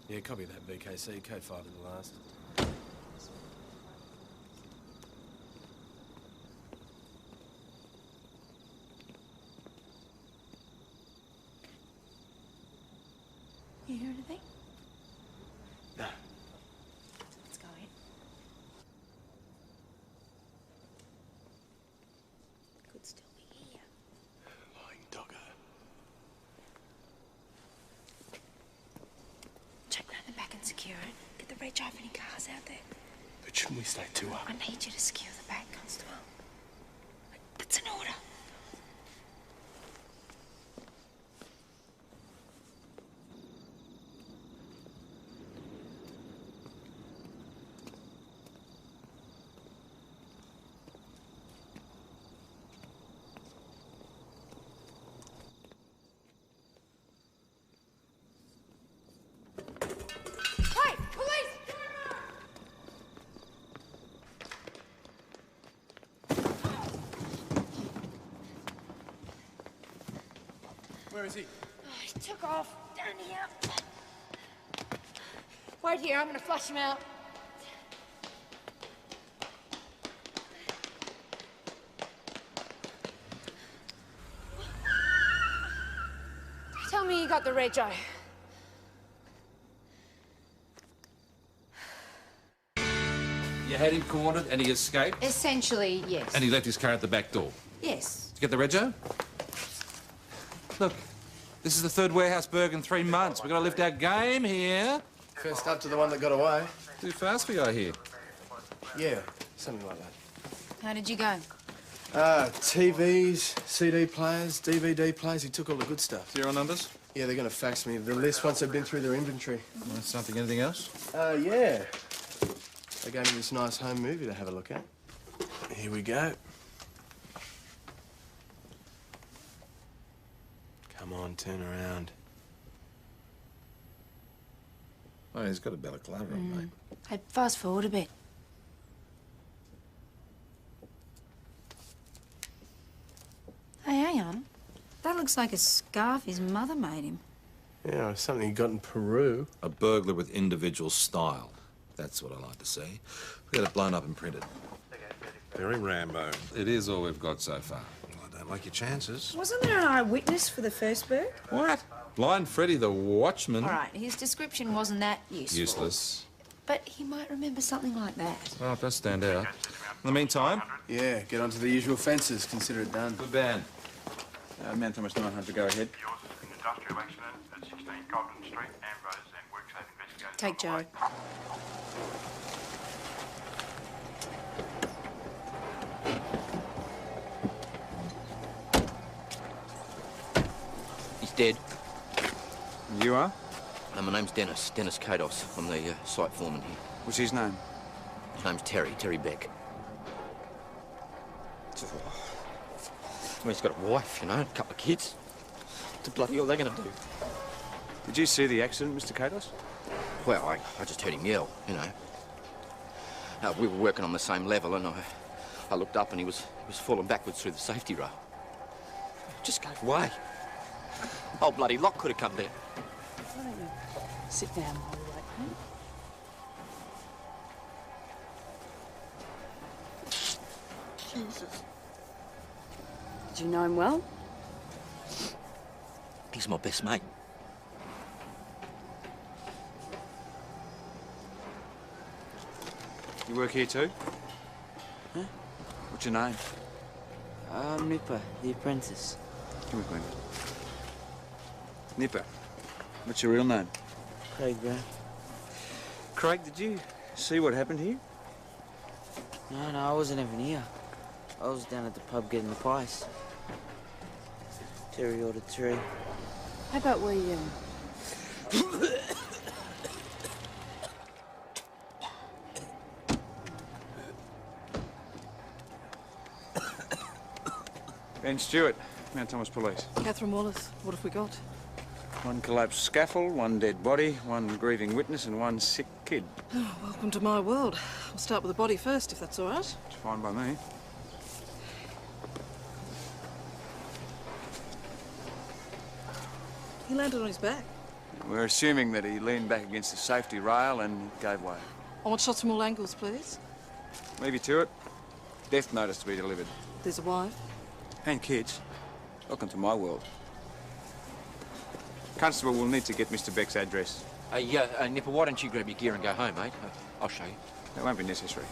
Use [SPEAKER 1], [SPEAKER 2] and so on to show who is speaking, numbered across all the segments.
[SPEAKER 1] Yeah, copy that, VKC. Code 5 in the last.
[SPEAKER 2] You hear anything?
[SPEAKER 1] No.
[SPEAKER 2] Let's go in. Could still be here.
[SPEAKER 1] Lying doggo.
[SPEAKER 2] Check round the back and secure it. Get the red drive any cars out there.
[SPEAKER 1] But shouldn't we stay 2 up?
[SPEAKER 2] I need you to secure the back, Constable. That's an order.
[SPEAKER 1] Where is he?
[SPEAKER 2] Oh, he took off down here. Wait here, I'm gonna flush him out. Tell me you got the rego.
[SPEAKER 3] You had him cornered and he escaped?
[SPEAKER 2] Essentially, yes.
[SPEAKER 3] And he left his car at the back door?
[SPEAKER 2] Yes.
[SPEAKER 3] Did you get the rego? Look, this is the third warehouse burg in 3 months. We've got to lift our game here.
[SPEAKER 1] First up to the one that got away.
[SPEAKER 3] Too fast for you, I hear.
[SPEAKER 1] Yeah, something like that.
[SPEAKER 2] How did you go?
[SPEAKER 1] TVs, CD players, DVD players. He took all the good stuff.
[SPEAKER 3] Serial numbers?
[SPEAKER 1] Yeah, they're going to fax me the list once they've been through their inventory.
[SPEAKER 3] Something, anything else?
[SPEAKER 1] Yeah. They gave me this nice home movie to have a look at. Here we go. Come on, turn around.
[SPEAKER 3] Oh, he's got a balaclava on, mate.
[SPEAKER 2] Hey, fast forward a bit. Hey, hang on. That looks like a scarf his mother made him.
[SPEAKER 1] Yeah, something he got in Peru.
[SPEAKER 3] A burglar with individual style. That's what I like to see. We get it blown up and printed.
[SPEAKER 4] Very Rambo.
[SPEAKER 3] It is all we've got so far.
[SPEAKER 4] I don't like your chances.
[SPEAKER 5] Wasn't there an eyewitness for the first burg?
[SPEAKER 3] What? Blind Freddy the Watchman?
[SPEAKER 2] All right, his description wasn't that useful.
[SPEAKER 3] Useless.
[SPEAKER 2] But he might remember something like that.
[SPEAKER 3] Well, it does stand out. In the meantime,
[SPEAKER 1] Yeah, get onto the usual fences. Consider it done.
[SPEAKER 3] good band.
[SPEAKER 6] Man Thomas 900, go ahead.
[SPEAKER 7] Yours is an industrial accident at 16 Golden Street, Ambrose, and WorkSafe investigators.
[SPEAKER 2] Take Joe.
[SPEAKER 8] He's dead.
[SPEAKER 6] You are?
[SPEAKER 8] My name's Dennis Kados. I'm the site foreman here.
[SPEAKER 6] What's his name?
[SPEAKER 8] His name's Terry Beck. Well, he's got a wife, you know, and a couple of kids. What the bloody hell are they going to do?
[SPEAKER 6] Did you see the accident, Mr. Kados?
[SPEAKER 8] Well, I just heard him yell, you know. We were working on the same level, and I looked up and he was falling backwards through the safety rail. Just gave way. Oh, bloody lock could have come down.
[SPEAKER 5] Why don't you sit down while we wait, huh? Jesus. Did you know him well?
[SPEAKER 8] He's my best mate.
[SPEAKER 6] You work here too?
[SPEAKER 5] Huh?
[SPEAKER 6] What's your name?
[SPEAKER 5] Nipper, the apprentice.
[SPEAKER 6] Come here, Glenn. Nipper. What's your real name?
[SPEAKER 5] Craig Brown.
[SPEAKER 6] Craig, did you see what happened here?
[SPEAKER 5] No, I wasn't even here. I was down at the pub getting the pies. Terry ordered 3. How about we,
[SPEAKER 6] Ben Stewart, Mount Thomas Police.
[SPEAKER 9] Catherine Wallace, what have we got?
[SPEAKER 6] 1 collapsed scaffold, 1 dead body, 1 grieving witness, and 1 sick kid.
[SPEAKER 9] Oh, welcome to my world. We'll start with the body first, if that's all right.
[SPEAKER 6] It's fine by me.
[SPEAKER 9] He landed on his back.
[SPEAKER 6] We're assuming that he leaned back against the safety rail and gave way.
[SPEAKER 9] I want shots from all angles, please.
[SPEAKER 6] Leave you to it. Death notice to be delivered.
[SPEAKER 9] There's a wife.
[SPEAKER 6] And kids. Welcome to my world. Constable will need to get Mr. Beck's address.
[SPEAKER 8] Nipper, why don't you grab your gear and go home, mate? I'll show you.
[SPEAKER 6] That won't be necessary.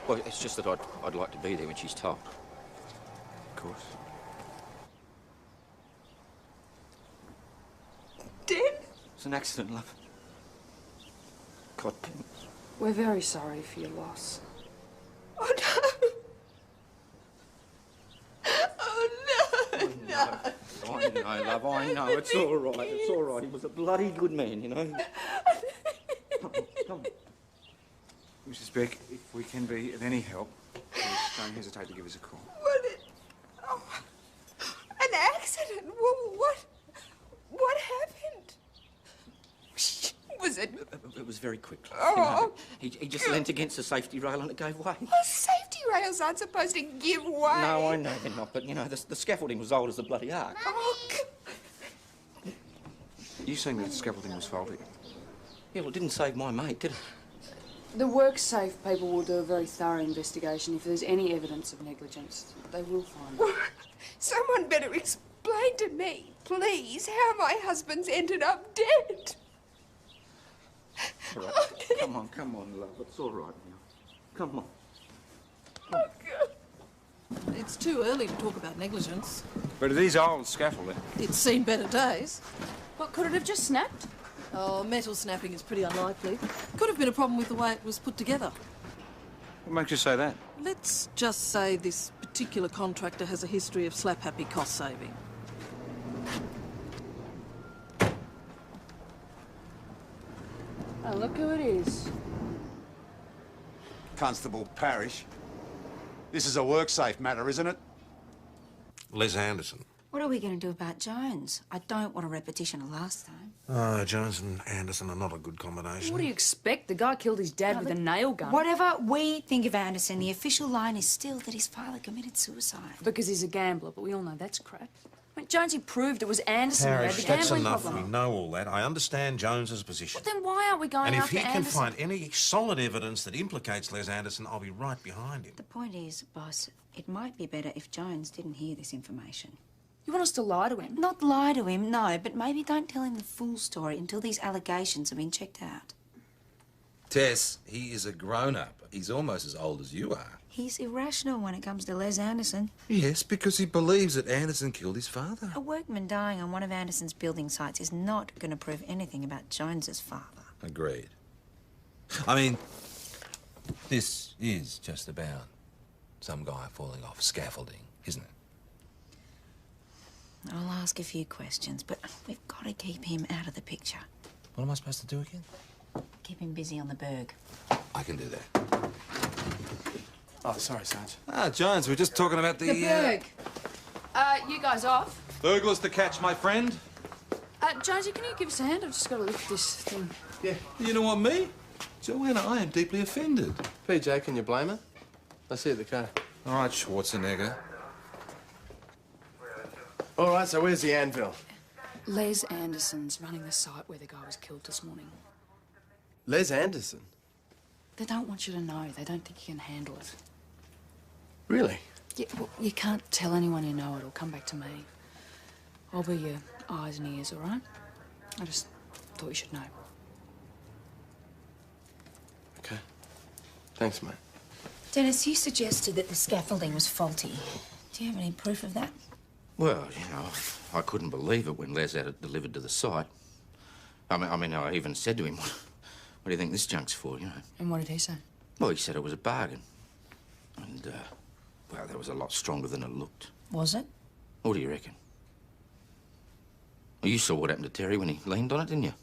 [SPEAKER 8] Well, it's just that I'd like to be there when she's told.
[SPEAKER 6] Of course.
[SPEAKER 9] Dead?
[SPEAKER 8] It's an accident, love. God,
[SPEAKER 10] We're very sorry for your loss.
[SPEAKER 9] Oh, no. Oh, no, no.
[SPEAKER 8] I know, love, I know. It's all right. It's all right. He was a bloody good man, you know. Come on, come on.
[SPEAKER 6] Mrs. Beck, if we can be of any help, please don't hesitate to give us a call.
[SPEAKER 9] An accident? What happened? Was it?
[SPEAKER 8] It was very quick.
[SPEAKER 9] Oh.
[SPEAKER 8] You know, he just leant against the safety rail and it gave way.
[SPEAKER 9] Well, safety rails aren't supposed to give way.
[SPEAKER 8] No, I know they're not, but, you know, the scaffolding was old as the bloody ark.
[SPEAKER 9] Oh,
[SPEAKER 6] You saying that the scaffolding was faulty?
[SPEAKER 8] Yeah, well, it didn't save my mate, did it?
[SPEAKER 10] The WorkSafe people will do a very thorough investigation. If there's any evidence of negligence, they will find it.
[SPEAKER 9] someone better explain to me, please, how my husband's ended up dead.
[SPEAKER 8] All right. Come on, love. It's all right now. Come on.
[SPEAKER 9] Oh, God.
[SPEAKER 11] It's too early to talk about negligence.
[SPEAKER 6] But it is old scaffolding.
[SPEAKER 11] It's seen better days.
[SPEAKER 10] What, could it have just snapped?
[SPEAKER 11] Oh, metal snapping is pretty unlikely. Could have been a problem with the way it was put together.
[SPEAKER 6] What makes you say that?
[SPEAKER 11] Let's just say this particular contractor has a history of slap-happy cost saving.
[SPEAKER 10] Oh, look who it is.
[SPEAKER 12] Constable Parrish. This is a WorkSafe matter, isn't it?
[SPEAKER 4] Les Anderson.
[SPEAKER 2] What are we going to do about Jones? I don't want a repetition of last time.
[SPEAKER 4] Oh, Jones and Anderson are not a good combination.
[SPEAKER 10] What do you expect? The guy killed his dad with a nail gun.
[SPEAKER 2] Whatever we think of Anderson, the official line is still that his father committed suicide.
[SPEAKER 10] Because he's a gambler, but we all know that's crap. I mean, Jonesy proved it was Anderson who had the
[SPEAKER 4] That's
[SPEAKER 10] gambling
[SPEAKER 4] enough.
[SPEAKER 10] problem.
[SPEAKER 4] We know all that. I understand Jones's position.
[SPEAKER 10] Well, then why aren't we going
[SPEAKER 4] And if
[SPEAKER 10] after
[SPEAKER 4] he can
[SPEAKER 10] Anderson?
[SPEAKER 4] find any solid evidence that implicates Les Anderson, I'll be right behind him.
[SPEAKER 2] The point is, boss, it might be better if Jones didn't hear this information.
[SPEAKER 10] You want us to lie to him?
[SPEAKER 2] Not lie to him, no, but maybe don't tell him the full story until these allegations have been checked out.
[SPEAKER 13] Tess, he is a grown-up. He's almost as old as you are.
[SPEAKER 2] He's irrational when it comes to Les Anderson.
[SPEAKER 13] Yes, because he believes that Anderson killed his father.
[SPEAKER 2] A workman dying on one of Anderson's building sites is not going to prove anything about Jones's father.
[SPEAKER 13] Agreed. I mean, this is just about some guy falling off scaffolding, isn't it?
[SPEAKER 2] I'll ask a few questions, but we've got to keep him out of the picture.
[SPEAKER 13] What am I supposed to do again?
[SPEAKER 2] Keep him busy on the Berg.
[SPEAKER 13] I can do that.
[SPEAKER 1] Oh, sorry, Sarge.
[SPEAKER 3] Ah, Jones, we're just talking about
[SPEAKER 10] The Berg. You guys off?
[SPEAKER 3] Burglars to catch, my friend.
[SPEAKER 10] Jonesy, can you give us a hand? I've just got to lift this thing.
[SPEAKER 1] Yeah.
[SPEAKER 3] You know what, me? Joanna, I am deeply offended.
[SPEAKER 1] PJ, can you blame her? I see at the car.
[SPEAKER 13] All right, Schwarzenegger.
[SPEAKER 1] All right, so where's the anvil?
[SPEAKER 10] Les Anderson's running the site where the guy was killed this morning.
[SPEAKER 1] Les Anderson?
[SPEAKER 10] They don't want you to know. They don't think you can handle it.
[SPEAKER 1] Really?
[SPEAKER 10] Yeah, well, you can't tell anyone you know. It'll come back to me. I'll be your eyes and ears, all right? I just thought you should know.
[SPEAKER 1] Okay. Thanks, mate.
[SPEAKER 2] Dennis, you suggested that the scaffolding was faulty. Do you have any proof of that?
[SPEAKER 8] Well, you know, I couldn't believe it when Les had it delivered to the site. I mean, I even said to him, what do you think this junk's for, you know?
[SPEAKER 10] And what did he say?
[SPEAKER 8] Well, he said it was a bargain. And, well, that was a lot stronger than it looked.
[SPEAKER 2] Was it?
[SPEAKER 8] What do you reckon? Well, you saw what happened to Terry when he leaned on it, didn't you?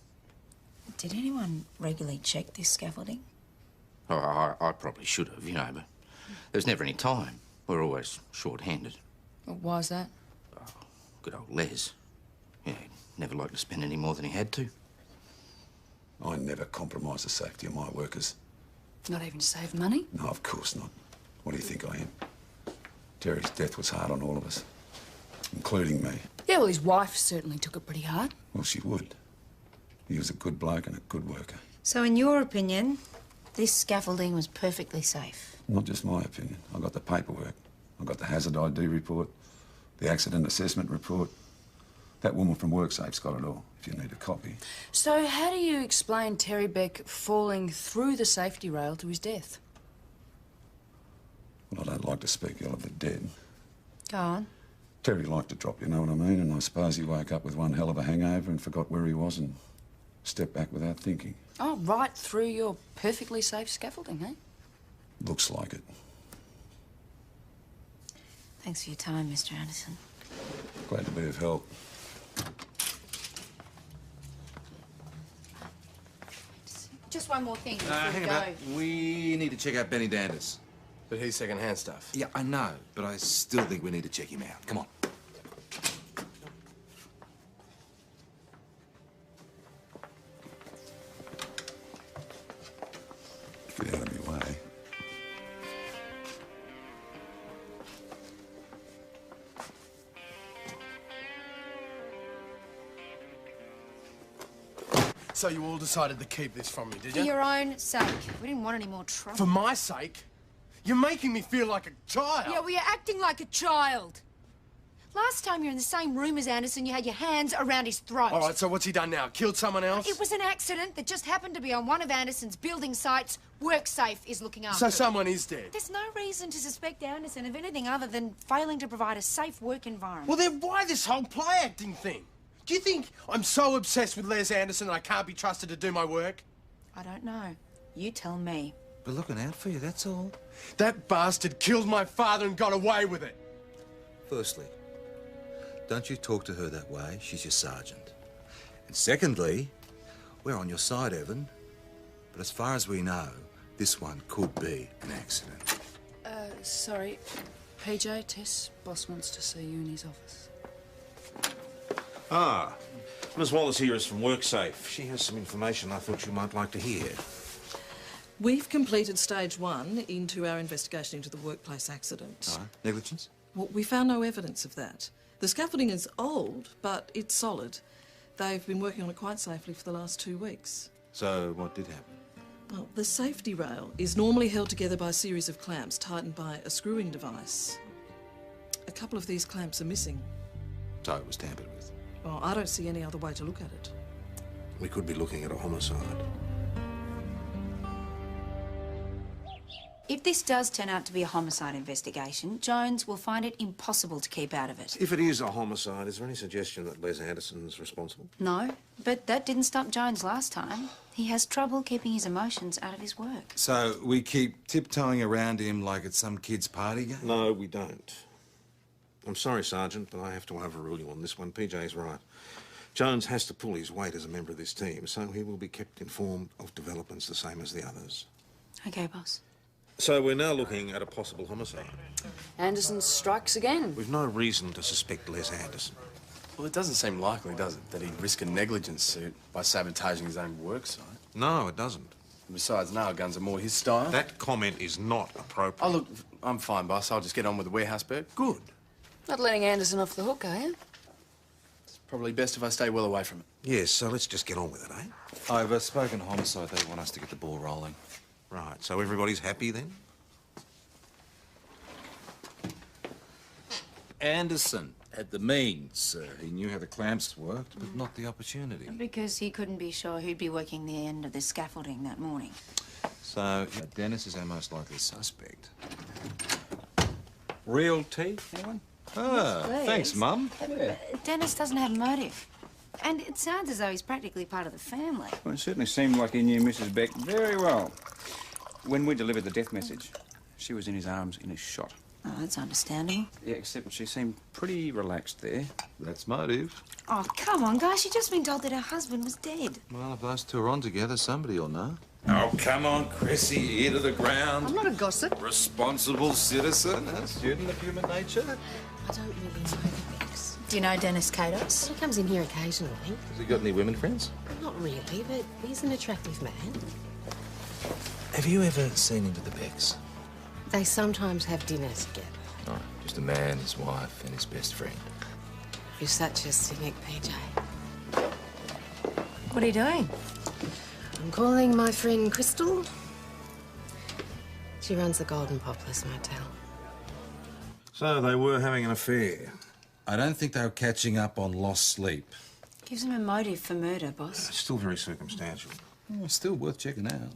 [SPEAKER 2] Did anyone regularly check this scaffolding?
[SPEAKER 8] Oh, I probably should have, you know, but there's never any time. We're always short-handed.
[SPEAKER 10] Well, why is that?
[SPEAKER 8] Good old Les. Yeah, he never liked to spend any more than he had to.
[SPEAKER 12] I never compromise the safety of my workers.
[SPEAKER 10] Not even to save money?
[SPEAKER 12] No, of course not. What do you think I am? Terry's death was hard on all of us, including me.
[SPEAKER 10] Yeah, well, his wife certainly took it pretty hard.
[SPEAKER 12] Well, she would. He was a good bloke and a good worker.
[SPEAKER 2] So, in your opinion, this scaffolding was perfectly safe?
[SPEAKER 12] Not just my opinion. I got the paperwork. I got the hazard ID report, the accident assessment report. That woman from WorkSafe's got it all, if you need a copy.
[SPEAKER 10] So how do you explain Terry Beck falling through the safety rail to his death?
[SPEAKER 12] Well, I don't like to speak ill of the dead.
[SPEAKER 2] Go on.
[SPEAKER 12] Terry liked to drop, you know what I mean? And I suppose he woke up with one hell of a hangover and forgot where he was and stepped back without thinking.
[SPEAKER 10] Oh, right through your perfectly safe scaffolding, eh?
[SPEAKER 12] Looks like it.
[SPEAKER 2] Thanks for your time, Mr. Anderson.
[SPEAKER 12] Glad to be of help.
[SPEAKER 2] Just one more thing before we
[SPEAKER 3] Hang
[SPEAKER 2] go.
[SPEAKER 3] about. We need to check out Benny Danders.
[SPEAKER 1] But he's second-hand stuff.
[SPEAKER 3] Yeah, I know, but I still think we need to check him out. Come on.
[SPEAKER 12] Get out of my way.
[SPEAKER 1] So you all decided to keep this from me, did
[SPEAKER 2] For
[SPEAKER 1] you?
[SPEAKER 2] your own sake. We didn't want any more trouble.
[SPEAKER 1] For my sake? You're making me feel like a child.
[SPEAKER 2] Yeah, well, you're acting like a child. Last time you were in the same room as Anderson, you had your hands around his throat.
[SPEAKER 1] All right, so what's he done now? Killed someone else?
[SPEAKER 2] It was an accident that just happened to be on one of Anderson's building sites. WorkSafe is looking after
[SPEAKER 1] So
[SPEAKER 2] it.
[SPEAKER 1] someone is dead?
[SPEAKER 2] There's no reason to suspect Anderson of anything other than failing to provide a safe work environment.
[SPEAKER 1] Well, then why this whole play acting thing? Do you think I'm so obsessed with Les Anderson that I can't be trusted to do my work?
[SPEAKER 2] I don't know. You tell me.
[SPEAKER 3] We're looking out for you, that's all.
[SPEAKER 1] That bastard killed my father and got away with it.
[SPEAKER 13] Firstly, don't you talk to her that way. She's your sergeant. And secondly, we're on your side, Evan. But as far as we know, this one could be an accident.
[SPEAKER 10] Sorry. PJ, Tess, boss wants to see you in his office.
[SPEAKER 4] Ah, Ms. Wallace here is from WorkSafe. She has some information I thought you might like to hear.
[SPEAKER 11] We've completed stage 1 into our investigation into the workplace accident.
[SPEAKER 3] All right. Negligence?
[SPEAKER 11] Well, we found no evidence of that. The scaffolding is old, but it's solid. They've been working on it quite safely for the last 2 weeks.
[SPEAKER 3] So what did happen?
[SPEAKER 11] Well, the safety rail is normally held together by a series of clamps tightened by a screwing device. A couple of these clamps are missing.
[SPEAKER 3] So it was tampered with.
[SPEAKER 11] Well, I don't see any other way to look at it.
[SPEAKER 4] We could be looking at a homicide.
[SPEAKER 2] If this does turn out to be a homicide investigation, Jones will find it impossible to keep out of it.
[SPEAKER 4] If it is a homicide, is there any suggestion that Les Anderson's responsible?
[SPEAKER 2] No, but that didn't stop Jones last time. He has trouble keeping his emotions out of his work.
[SPEAKER 3] So we keep tiptoeing around him like it's some kid's party game?
[SPEAKER 4] No, we don't. I'm sorry, Sergeant, but I have to overrule you on this one. PJ's right. Jones has to pull his weight as a member of this team, so he will be kept informed of developments the same as the others.
[SPEAKER 2] Okay, boss.
[SPEAKER 4] So we're now looking at a possible homicide.
[SPEAKER 10] Anderson strikes again.
[SPEAKER 4] We've no reason to suspect Les Anderson.
[SPEAKER 1] Well, it doesn't seem likely, does it, that he'd risk a negligence suit by sabotaging his own work site?
[SPEAKER 4] No, it doesn't.
[SPEAKER 1] Besides, nail guns are more his style.
[SPEAKER 4] That comment is not appropriate.
[SPEAKER 1] Oh, look, I'm fine, boss. I'll just get on with the warehouse, Bert.
[SPEAKER 4] Good.
[SPEAKER 10] Not letting Anderson off the hook, are you?
[SPEAKER 1] It's probably best if I stay well away from it.
[SPEAKER 4] Yes, so let's just get on with it, eh?
[SPEAKER 3] I've spoken to homicide. They want us to get the ball rolling.
[SPEAKER 4] Right, so everybody's happy then?
[SPEAKER 3] Anderson had the means. He knew how the clamps worked, but not the opportunity.
[SPEAKER 2] Because he couldn't be sure who'd be working the end of the scaffolding that morning.
[SPEAKER 3] So Dennis is our most likely suspect. Real tea, anyone? Ah,
[SPEAKER 2] Please.
[SPEAKER 3] thanks, Mum.
[SPEAKER 2] Dennis doesn't have a motive. And it sounds as though he's practically part of the family.
[SPEAKER 6] Well, it certainly seemed like he knew Mrs. Beck very well. When we delivered the death message, she was in his arms in a shot.
[SPEAKER 2] Oh, that's understandable.
[SPEAKER 6] Yeah, except she seemed pretty relaxed there.
[SPEAKER 3] That's motive.
[SPEAKER 2] Oh, come on, guys. She'd just been told that her husband was dead.
[SPEAKER 3] Well, if those two are on together, somebody will know. Oh, come on, Chrissy, ear to the ground.
[SPEAKER 11] I'm not a gossip.
[SPEAKER 3] Responsible citizen, a student of human nature.
[SPEAKER 14] I don't really know the Becks.
[SPEAKER 2] Do you know Dennis Katos?
[SPEAKER 14] He comes in here occasionally.
[SPEAKER 3] Has he got any women friends?
[SPEAKER 14] Not really, but he's an attractive man.
[SPEAKER 13] Have you ever seen into the Becks?
[SPEAKER 14] They sometimes have dinner together.
[SPEAKER 13] Oh, just a man, his wife, and his best friend.
[SPEAKER 14] You're such a cynic, PJ. What are you doing? I'm calling my friend Crystal. She runs the Golden Poplars Motel.
[SPEAKER 4] So they were having an affair.
[SPEAKER 13] I don't think they were catching up on lost sleep.
[SPEAKER 2] Gives him a motive for murder, boss.
[SPEAKER 4] It's still very circumstantial.
[SPEAKER 13] Oh, it's still worth checking out.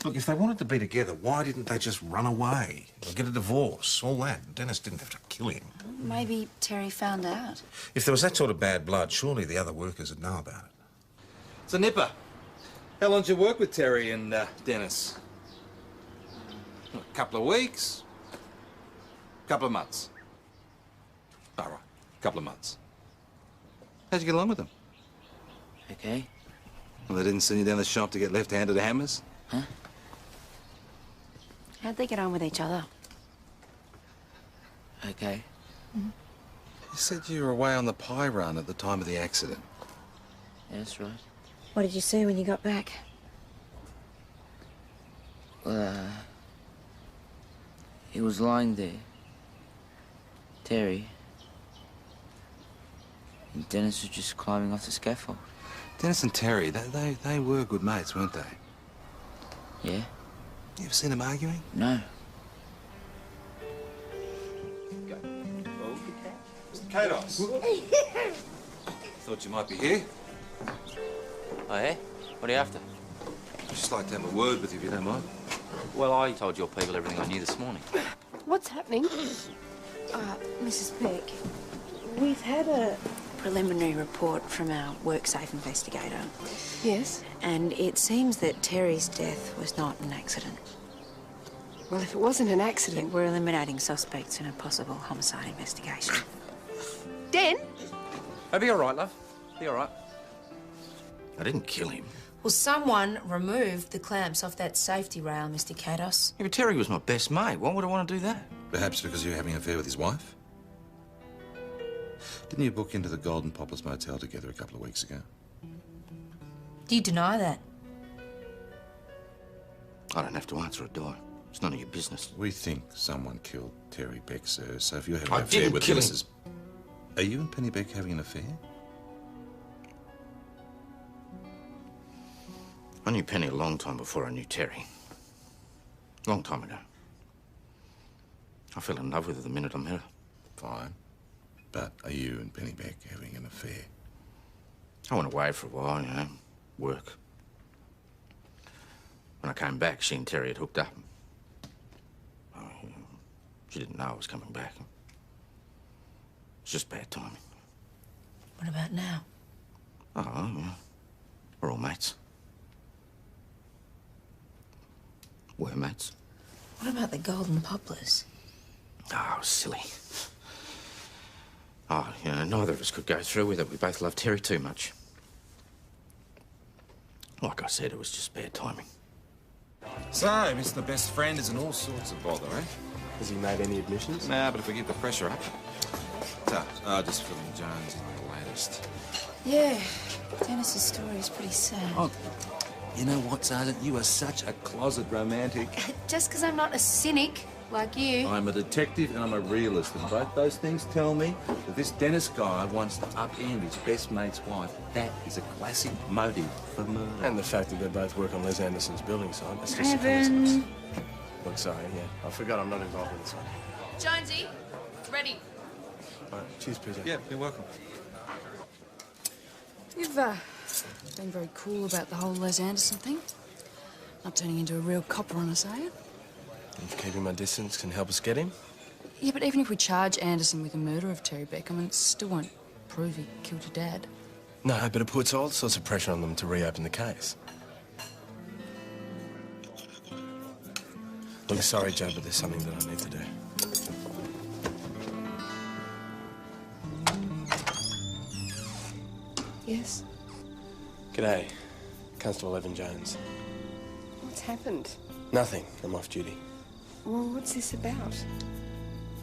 [SPEAKER 4] Look, if they wanted to be together, why didn't they just run away or get a divorce? All that. Dennis didn't have to kill him.
[SPEAKER 2] Maybe Terry found out.
[SPEAKER 4] If there was that sort of bad blood, surely the other workers would know about it.
[SPEAKER 3] So, Nipper, how long did you work with Terry and Dennis? A couple of weeks? Couple of months? All right, couple of months. How'd you get along with them?
[SPEAKER 5] Okay.
[SPEAKER 3] Well, they didn't send you down the shop to get left-handed hammers?
[SPEAKER 5] Huh?
[SPEAKER 2] How'd they get on with each other?
[SPEAKER 5] Okay.
[SPEAKER 13] You said you were away on the pie run at the time of the accident.
[SPEAKER 5] Yeah, that's right.
[SPEAKER 2] What did you see when you got back?
[SPEAKER 5] He was lying there. Terry. And Dennis was just climbing off the scaffold.
[SPEAKER 13] Dennis and Terry, they were good mates, weren't they?
[SPEAKER 5] Yeah?
[SPEAKER 13] You ever seen them arguing?
[SPEAKER 5] No.
[SPEAKER 3] Mr. Kados. Thought you might be here.
[SPEAKER 8] Oh, yeah? What are you after?
[SPEAKER 3] I'd just like to have a word with you, if you don't mind.
[SPEAKER 8] Well, I told your people everything I knew this morning.
[SPEAKER 9] What's happening?
[SPEAKER 2] Mrs. Beck, we've had a preliminary report from our WorkSafe investigator.
[SPEAKER 9] Yes?
[SPEAKER 2] And it seems that Terry's death was not an accident.
[SPEAKER 9] Well, if it wasn't an accident...
[SPEAKER 2] We're eliminating suspects in a possible homicide investigation.
[SPEAKER 9] Den?
[SPEAKER 3] I'll be all right, love. Be all right.
[SPEAKER 4] I didn't kill him.
[SPEAKER 2] Well, someone removed the clamps off that safety rail, Mr. Kados.
[SPEAKER 8] Yeah, but Terry was my best mate. Why would I want to do that?
[SPEAKER 13] Perhaps because you were having an affair with his wife? Didn't you book into the Golden Poplars Motel together a couple of weeks ago?
[SPEAKER 2] Do you deny that?
[SPEAKER 8] I don't have to answer it, do I? It's none of your business.
[SPEAKER 13] We think someone killed Terry Beck, sir, so if you're having
[SPEAKER 8] I
[SPEAKER 13] an affair
[SPEAKER 8] didn't
[SPEAKER 13] with
[SPEAKER 8] kill him.
[SPEAKER 13] Mrs. Are you and Penny Beck having an affair?
[SPEAKER 8] I knew Penny a long time before I knew Terry. Long time ago. I fell in love with her the minute I met her.
[SPEAKER 13] Fine. But are you and Penny Beck having an affair?
[SPEAKER 8] I went away for a while, you know, work. When I came back, she and Terry had hooked up. Oh, she didn't know I was coming back. It's just bad timing.
[SPEAKER 2] What about now?
[SPEAKER 8] Oh, yeah. We're all mates. We're mates.
[SPEAKER 2] What about the Golden Poplars?
[SPEAKER 8] Oh, silly. Oh, you know, neither of us could go through with it. We both loved Terry too much. Like I said, it was just bad timing.
[SPEAKER 3] So, Mr. Best Friend is in all sorts of bother, eh?
[SPEAKER 1] Has he made any admissions?
[SPEAKER 3] Nah, but if we keep the pressure up. Just filling Jones in on the latest.
[SPEAKER 2] Yeah, Dennis's story is pretty sad.
[SPEAKER 3] Oh, you know what, Sergeant? You are such a closet romantic.
[SPEAKER 2] Just because I'm not a cynic like you.
[SPEAKER 3] I'm a detective and I'm a realist, and both those things tell me that this Dennis guy wants to upend his best mate's wife. That is a classic motive for murder.
[SPEAKER 1] And the fact that they both work on Les Anderson's building site. That's just a
[SPEAKER 2] Heaven.
[SPEAKER 1] coincidence. Look, sorry, yeah. I forgot I'm not involved in this one.
[SPEAKER 9] Jonesy, ready.
[SPEAKER 1] All right, cheers, PJ.
[SPEAKER 3] Yeah, you're welcome.
[SPEAKER 10] You've been very cool about the whole Les Anderson thing. Not turning into a real copper on us, are you?
[SPEAKER 1] If keeping my distance can help us get him.
[SPEAKER 10] Yeah, but even if we charge Anderson with the murder of Terry Beck, I mean, it still won't prove he killed your dad.
[SPEAKER 1] No, but it puts all sorts of pressure on them to reopen the case. Look, sorry, Joe, but there's something that I need to do.
[SPEAKER 9] Yes?
[SPEAKER 1] G'day, Constable Evan Jones.
[SPEAKER 9] What's happened?
[SPEAKER 1] Nothing. I'm off duty.
[SPEAKER 9] Well, what's this about?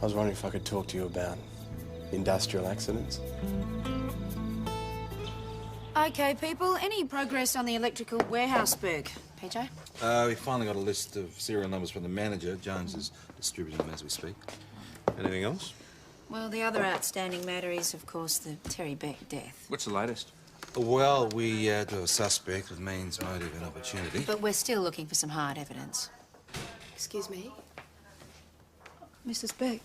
[SPEAKER 1] I was wondering if I could talk to you about industrial accidents.
[SPEAKER 2] Okay, people, any progress on the electrical warehouse berg? PJ?
[SPEAKER 13] We finally got a list of serial numbers from the manager. Jones is distributing them as we speak.
[SPEAKER 4] Anything else?
[SPEAKER 2] Well, the other outstanding matter is, of course, the Terry Beck death.
[SPEAKER 3] What's the latest?
[SPEAKER 13] Well, we do a suspect with means, motive and opportunity.
[SPEAKER 2] But we're still looking for some hard evidence.
[SPEAKER 14] Excuse me?
[SPEAKER 2] Mrs. Beck?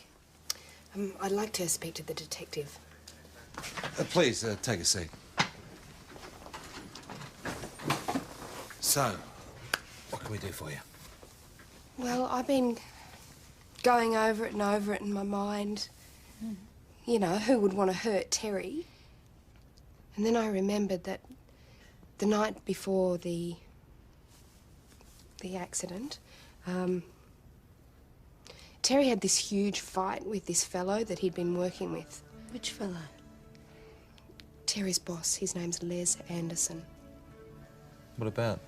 [SPEAKER 14] I'd like to speak to the detective.
[SPEAKER 13] Please, take a seat. So, what can we do for you?
[SPEAKER 14] Well, I've been going over it in my mind. You know, who would want to hurt Terry? And then I remembered that the night before the accident, Terry had this huge fight with this fellow that he'd been working with.
[SPEAKER 2] Which fellow?
[SPEAKER 14] Terry's boss. His name's Les Anderson.
[SPEAKER 13] What about?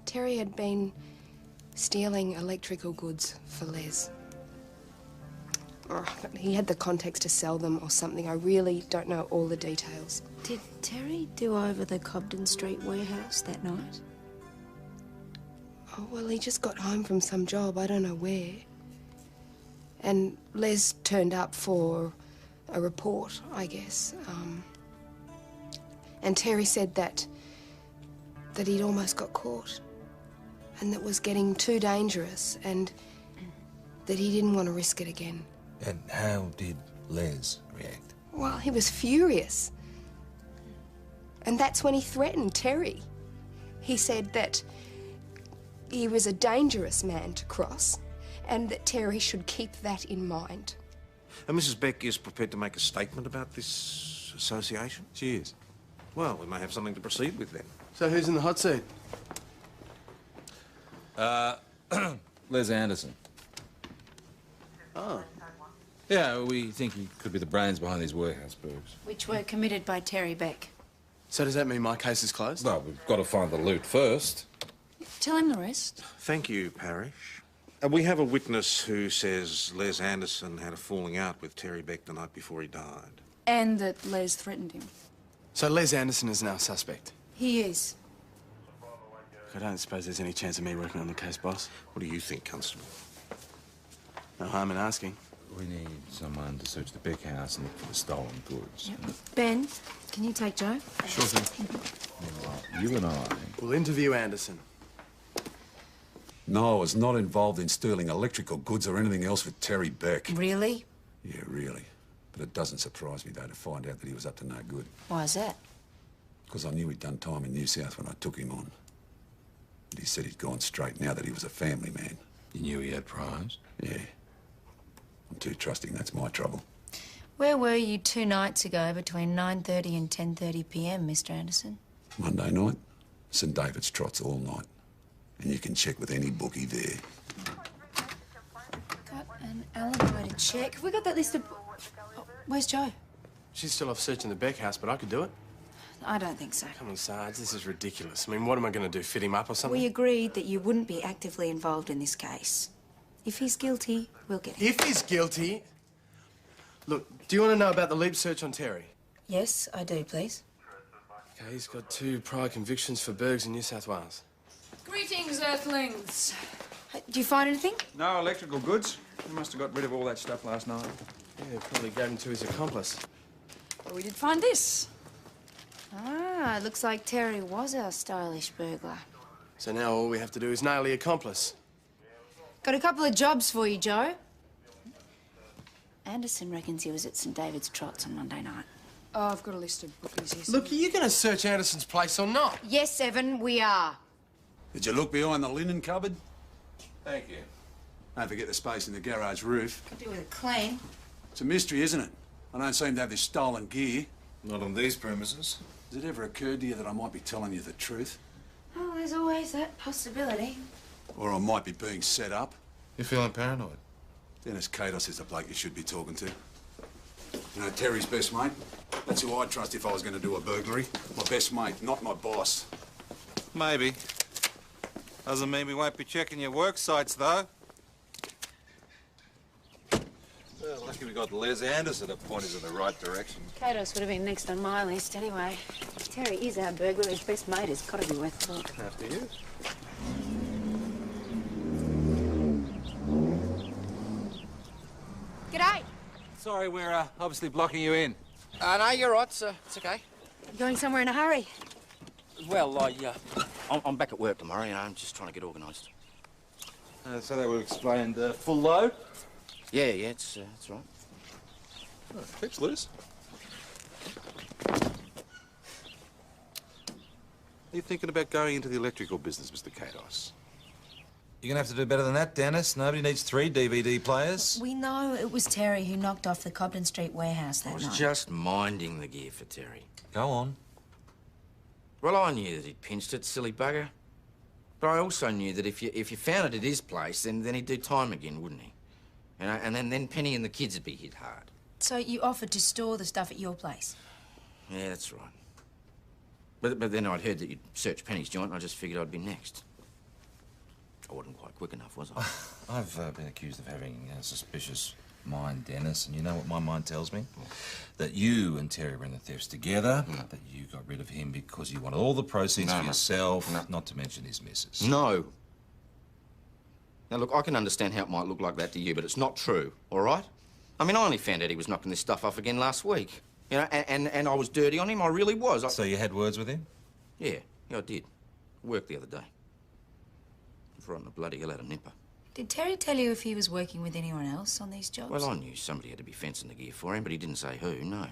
[SPEAKER 14] Terry had been stealing electrical goods for Les. Oh, he had the contacts to sell them or something. I really don't know all the details.
[SPEAKER 2] Did Terry do over the Cobden Street warehouse that night?
[SPEAKER 14] Oh, well, he just got home from some job. I don't know where. And Les turned up for a report, I guess. And Terry said that he'd almost got caught and that was getting too dangerous and that he didn't want to risk it again.
[SPEAKER 13] And how did Les react?
[SPEAKER 14] Well, he was furious. And that's when he threatened Terry. He said that he was a dangerous man to cross and that Terry should keep that in mind.
[SPEAKER 4] And Mrs. Beck is prepared to make a statement about this association?
[SPEAKER 13] She is.
[SPEAKER 4] Well, we may have something to proceed with then.
[SPEAKER 1] So who's in the hot seat?
[SPEAKER 3] Les Anderson.
[SPEAKER 1] Oh.
[SPEAKER 3] Yeah, we think he could be the brains behind these warehouse burgs.
[SPEAKER 2] Which were committed by Terry Beck.
[SPEAKER 1] So does that mean my case is closed?
[SPEAKER 3] Well, we've got to find the loot first.
[SPEAKER 2] Tell him the rest.
[SPEAKER 4] Thank you, Parrish. We have a witness who says Les Anderson had a falling out with Terry Beck the night before he died.
[SPEAKER 10] And that Les threatened him.
[SPEAKER 1] So Les Anderson is now a suspect?
[SPEAKER 2] He is.
[SPEAKER 1] I don't suppose there's any chance of me working on the case, boss.
[SPEAKER 4] What do you think, Constable?
[SPEAKER 1] No harm in asking.
[SPEAKER 3] We need someone to search the Beck house and look for the stolen goods.
[SPEAKER 2] Yep. Ben, can you take Joe?
[SPEAKER 1] Sure thing.
[SPEAKER 3] Meanwhile, you and I...
[SPEAKER 1] We'll interview Anderson.
[SPEAKER 12] No, I was not involved in stealing electrical goods or anything else with Terry Beck.
[SPEAKER 2] Really?
[SPEAKER 12] Yeah, really. But it doesn't surprise me, though, to find out that he was up to no good.
[SPEAKER 2] Why is that?
[SPEAKER 12] Because I knew he'd done time in New South when I took him on. And he said he'd gone straight now that he was a family man.
[SPEAKER 3] You knew he had priors?
[SPEAKER 12] Yeah. I'm too trusting, that's my trouble.
[SPEAKER 2] Where were you 2 nights ago between 9:30 and 10:30 p.m., Mr. Anderson?
[SPEAKER 12] Monday night, St David's Trots all night. And you can check with any bookie there.
[SPEAKER 2] Got an alibi to check. Have we got that list of... Oh, where's Joe?
[SPEAKER 1] She's still off searching the Beck house, but I could do it.
[SPEAKER 2] I don't think so.
[SPEAKER 1] Come on, Sarge, this is ridiculous. I mean, what am I going to do, fit him up or something?
[SPEAKER 2] We agreed that you wouldn't be actively involved in this case. If he's guilty, we'll get him.
[SPEAKER 1] If he's guilty... Look, do you want to know about the leap search on Terry?
[SPEAKER 2] Yes, I do, please.
[SPEAKER 1] Okay, he's got 2 prior convictions for burgs in New South Wales.
[SPEAKER 10] Greetings, Earthlings.
[SPEAKER 2] Do you find anything?
[SPEAKER 6] No electrical goods. He must have got rid of all that stuff last night.
[SPEAKER 1] Yeah, probably gave him to his accomplice.
[SPEAKER 10] Well, we did find this.
[SPEAKER 2] Ah, looks like Terry was our stylish burglar.
[SPEAKER 1] So now all we have to do is nail the accomplice.
[SPEAKER 2] Got a couple of jobs for you, Joe. Anderson reckons he was at St David's Trots on Monday night.
[SPEAKER 10] Oh, I've got a list of bookies here.
[SPEAKER 1] Look, are you going to search Anderson's place or not?
[SPEAKER 2] Yes, Evan, we are.
[SPEAKER 12] Did you look behind the linen cupboard?
[SPEAKER 3] Thank you.
[SPEAKER 12] Don't forget the space in the garage roof.
[SPEAKER 2] Could do with a clean.
[SPEAKER 12] It's a mystery, isn't it? I don't seem to have this stolen gear.
[SPEAKER 3] Not on these premises.
[SPEAKER 12] Has it ever occurred to you that I might be telling you the truth?
[SPEAKER 2] Oh, there's always that possibility.
[SPEAKER 12] Or I might be being set up?
[SPEAKER 3] You're feeling paranoid?
[SPEAKER 12] Dennis Katos is the bloke you should be talking to. You know, Terry's best mate? That's who I'd trust if I was going to do a burglary. My best mate, not my boss.
[SPEAKER 3] Maybe. Doesn't mean we won't be checking your work sites, though. Well, lucky we got Les Anderson to point us in the right direction.
[SPEAKER 2] Katos would have been next on my list anyway. If Terry is our burglar, his best mate has got to be worth a look.
[SPEAKER 3] After you.
[SPEAKER 2] G'day.
[SPEAKER 3] Sorry, we're obviously blocking you in.
[SPEAKER 8] No, you're right. It's okay.
[SPEAKER 2] Going somewhere in a hurry?
[SPEAKER 8] Well, I'm back at work tomorrow, you know. I'm just trying to get organised.
[SPEAKER 3] So that would explain the full load?
[SPEAKER 8] Yeah, it's right.
[SPEAKER 3] Oh, thanks, Liz. Are you thinking about going into the electrical business, Mr. Kados? You're gonna have to do better than that, Dennis. Nobody needs 3 DVD players.
[SPEAKER 2] We know it was Terry who knocked off the Cobden Street warehouse that
[SPEAKER 8] I was
[SPEAKER 2] night.
[SPEAKER 8] just minding the gear for Terry.
[SPEAKER 3] Go on.
[SPEAKER 8] Well, I knew that he'd pinched it, silly bugger. But I also knew that if you found it at his place, then he'd do time again, wouldn't he? You know, and then Penny and the kids would be hit hard.
[SPEAKER 2] So you offered to store the stuff at your place?
[SPEAKER 8] Yeah, that's right. But then I'd heard that you'd searched Penny's joint, and I just figured I'd be next. I wasn't quite quick enough, was I?
[SPEAKER 3] I've been accused of having a suspicious mind, Dennis, and you know what my mind tells me? That you and Terry were in the thefts together, that you got rid of him because you wanted all the proceeds for yourself, not to mention his missus.
[SPEAKER 8] No. Now, look, I can understand how it might look like that to you, but it's not true, all right? I mean, I only found out he was knocking this stuff off again last week. You know, and I was dirty on him, I really was.
[SPEAKER 3] So you had words with him?
[SPEAKER 8] Yeah, I did. Worked the other day. Frightened the bloody hell out of Nipper.
[SPEAKER 2] Did Terry tell you if he was working with anyone else on these jobs?
[SPEAKER 8] Well, I knew somebody had to be fencing the gear for him, but he didn't say who, no.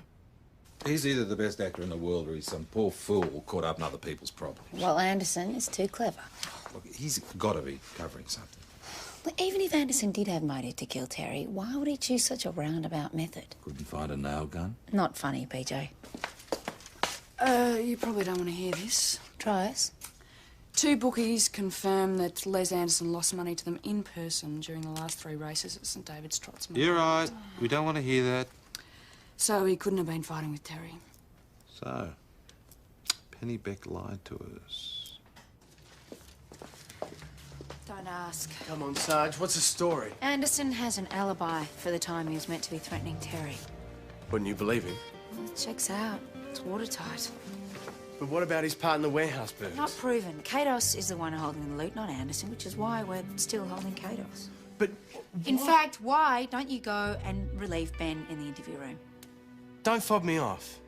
[SPEAKER 3] He's either the best actor in the world or he's some poor fool caught up in other people's problems.
[SPEAKER 2] Well, Anderson is too clever.
[SPEAKER 3] Look, he's got to be covering something.
[SPEAKER 2] But even if Anderson did have motive to kill Terry, why would he choose such a roundabout method?
[SPEAKER 3] Couldn't find a nail gun?
[SPEAKER 2] Not funny, PJ.
[SPEAKER 10] You probably don't want to hear this.
[SPEAKER 2] Try us.
[SPEAKER 10] 2 bookies confirm that Les Anderson lost money to them in person during the last 3 races at St David's Trots.
[SPEAKER 3] You're right. We don't want to hear that.
[SPEAKER 10] So he couldn't have been fighting with Terry.
[SPEAKER 3] So, Penny Beck lied to us.
[SPEAKER 2] Don't ask.
[SPEAKER 1] Come on, Sarge, what's the story?
[SPEAKER 2] Anderson has an alibi for the time he was meant to be threatening Terry.
[SPEAKER 1] Wouldn't you believe him?
[SPEAKER 2] Well, it checks out. It's watertight.
[SPEAKER 1] But what about his part in the warehouse burns?
[SPEAKER 2] Not proven. Kados is the one holding the loot, not Anderson, which is why we're still holding Kados.
[SPEAKER 1] But
[SPEAKER 2] in fact, why don't you go and relieve Ben in the interview room?
[SPEAKER 1] Don't fob me off.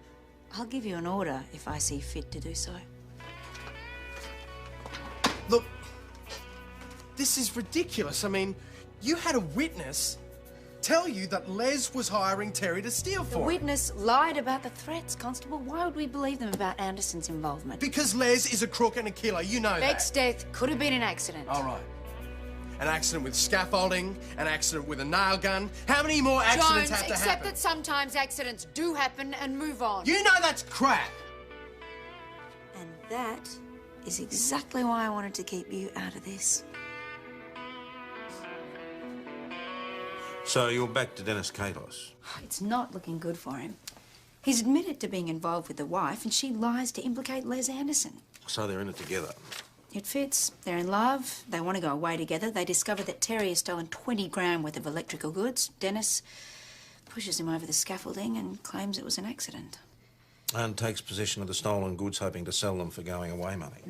[SPEAKER 2] I'll give you an order if I see fit to do so.
[SPEAKER 1] Look, this is ridiculous. I mean, you had a witness tell you that Les was hiring Terry to steal
[SPEAKER 2] The
[SPEAKER 1] for him.
[SPEAKER 2] witness lied about the threats, Constable. Why would we believe them about Anderson's involvement?
[SPEAKER 1] Because Les is a crook and a killer, you know
[SPEAKER 2] Beck's
[SPEAKER 1] that.
[SPEAKER 2] death could have been an accident.
[SPEAKER 1] All right. An accident with scaffolding, an accident with a nail gun. How many more accidents have to
[SPEAKER 2] except
[SPEAKER 1] happen?
[SPEAKER 2] that sometimes accidents do happen and move on.
[SPEAKER 1] You know that's crap.
[SPEAKER 2] And that is exactly why I wanted to keep you out of this.
[SPEAKER 4] So you're back to Dennis Kados.
[SPEAKER 2] It's not looking good for him. He's admitted to being involved with the wife, and she lies to implicate Les Anderson.
[SPEAKER 4] So they're in it together.
[SPEAKER 2] It fits. They're in love. They want to go away together. They discover that Terry has stolen 20 grand worth of electrical goods. Dennis pushes him over the scaffolding and claims it was an accident.
[SPEAKER 4] And takes possession of the stolen goods, hoping to sell them for going away money.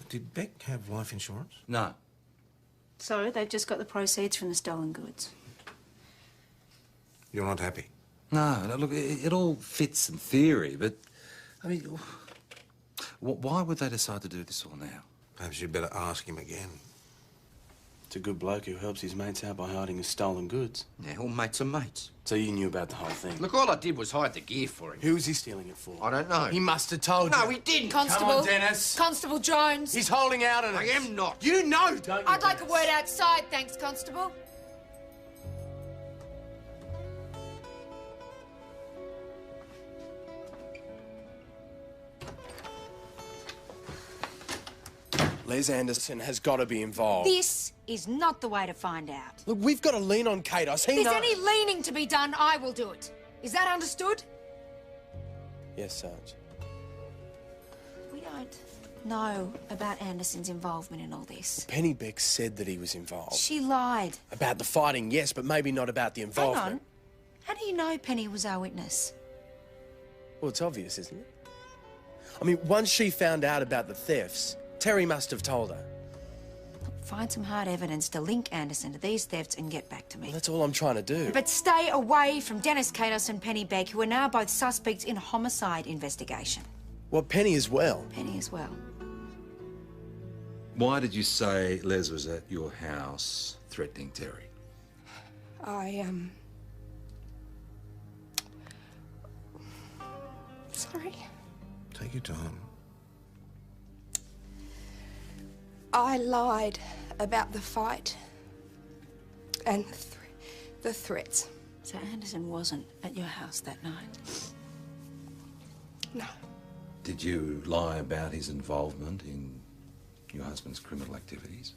[SPEAKER 4] Did Beck have life insurance?
[SPEAKER 3] No.
[SPEAKER 2] So they've just got the proceeds from the stolen goods.
[SPEAKER 4] You're not happy?
[SPEAKER 3] No, look, it all fits in theory, but, I mean, why would they decide to do this all now?
[SPEAKER 4] Perhaps you'd better ask him again.
[SPEAKER 1] It's a good bloke who helps his mates out by hiding his stolen goods.
[SPEAKER 8] Yeah, all mates are mates.
[SPEAKER 1] So you knew about the whole thing?
[SPEAKER 8] Look, all I did was hide the gear for him.
[SPEAKER 1] Who was he stealing it for?
[SPEAKER 8] I don't know.
[SPEAKER 1] He must have told you.
[SPEAKER 8] No, he didn't.
[SPEAKER 2] Constable.
[SPEAKER 1] Come on, Dennis.
[SPEAKER 2] Constable Jones.
[SPEAKER 1] He's holding out on us.
[SPEAKER 8] I am not.
[SPEAKER 1] You know, don't you?
[SPEAKER 2] I'd like a word outside, thanks, Constable.
[SPEAKER 1] Les Anderson has got to be involved.
[SPEAKER 2] This is not the way to find out.
[SPEAKER 1] Look, we've got to lean on Kados. He
[SPEAKER 2] If there's
[SPEAKER 1] knows.
[SPEAKER 2] any leaning to be done, I will do it. Is that understood?
[SPEAKER 1] Yes, Sarge.
[SPEAKER 2] We don't know about Anderson's involvement in all this.
[SPEAKER 1] Penny Beck said that he was involved.
[SPEAKER 2] She lied.
[SPEAKER 1] About the fighting, yes, but maybe not about the
[SPEAKER 2] Hang
[SPEAKER 1] involvement.
[SPEAKER 2] on. How do you know Penny was our witness?
[SPEAKER 1] Well, it's obvious, isn't it? I mean, once she found out about the thefts, Terry must have told her.
[SPEAKER 2] Find some hard evidence to link Anderson to these thefts and get back to me.
[SPEAKER 1] Well, that's all I'm trying to do.
[SPEAKER 2] But stay away from Dennis Katos and Penny Beck, who are now both suspects in a homicide investigation.
[SPEAKER 1] Well, Penny as well.
[SPEAKER 2] Penny as well.
[SPEAKER 13] Why did you say Les was at your house threatening Terry?
[SPEAKER 14] Sorry.
[SPEAKER 4] Take your time.
[SPEAKER 14] I lied about the fight and the threats.
[SPEAKER 2] So Anderson wasn't at your house that night?
[SPEAKER 14] No.
[SPEAKER 13] Did you lie about his involvement in your husband's criminal activities?